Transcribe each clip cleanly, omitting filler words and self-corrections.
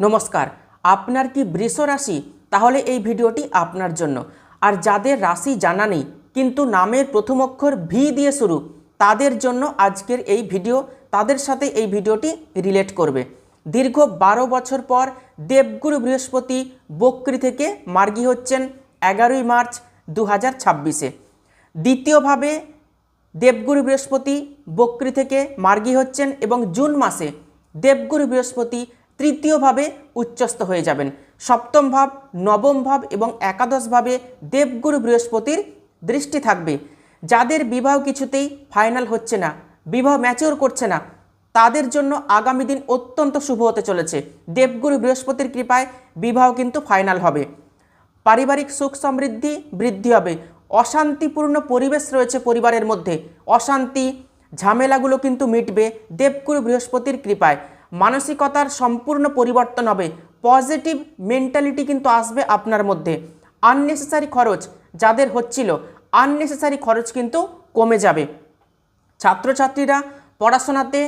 নমস্কার। আপনার কি বৃষ রাশি? তাহলে এই ভিডিওটি আপনার জন্য। আর যাদের রাশি জানা নেই কিন্তু নামের প্রথম অক্ষর ভি দিয়ে শুরু, তাদের জন্য আজকের এই ভিডিও, তাদের সাথে এই ভিডিওটি রিলেট করবে। দীর্ঘ 12 বছর পর দেবগুরু বৃহস্পতি বক্রী থেকে মার্গী হচ্ছেন 11ই মার্চ 2026-এ। দ্বিতীয়ভাবে দেবগুরু বৃহস্পতি বক্রী থেকে মার্গী হচ্ছেন এবং জুন মাসে দেবগুরু বৃহস্পতি তৃতীয়ভাবে উচ্চস্থ হয়ে যাবেন। সপ্তম ভাব, নবম ভাব এবং একাদশ ভাবে দেবগুরু বৃহস্পতির দৃষ্টি থাকবে। যাদের বিবাহ কিছুতেই ফাইনাল হচ্ছে না, বিবাহ ম্যাচিওর করছে না, তাদের জন্য আগামী দিন অত্যন্ত শুভ হতে চলেছে। দেবগুরু বৃহস্পতির কৃপায় বিবাহ কিন্তু ফাইনাল হবে। পারিবারিক সুখ সমৃদ্ধি বৃদ্ধি হবে। অশান্তিপূর্ণ পরিবেশ রয়েছে পরিবারের মধ্যে, অশান্তি ঝামেলাগুলো কিন্তু মিটবে দেবগুরু বৃহস্পতির কৃপায়। মানসিকতার সম্পূর্ণ পরিবর্তন হবে, পজিটিভ মেন্টালিটি কিন্তু আসবে আপনার মধ্যে। আননেসেসারি খরচ যাদের হচ্ছিল, আননেসেসারি খরচ কিন্তু কমে যাবে। ছাত্রছাত্রীরা পড়াশোনাতে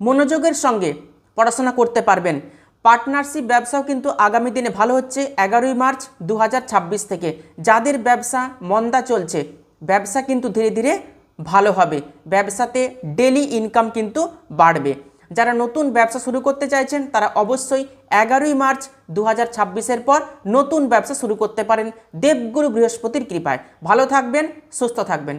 মনোযোগের সঙ্গে পড়াশোনা করতে পারবেন। পার্টনারশিপ ব্যবসাও কিন্তু আগামী দিনে ভালো হচ্ছে 11ই মার্চ 2026 থেকে। যাদের ব্যবসা মন্দা চলছে, ব্যবসা কিন্তু ধীরে ধীরে ভালো হবে। ব্যবসাতে ডেলি ইনকাম কিন্তু বাড়বে। যারা নতুন ব্যবসা শুরু করতে চাইছেন তারা অবশ্যই 11ই মার্চ 2026-এর পর নতুন ব্যবসা শুরু করতে পারেন দেবগুরু বৃহস্পতির কৃপায়। ভালো থাকবেন, সুস্থ থাকবেন।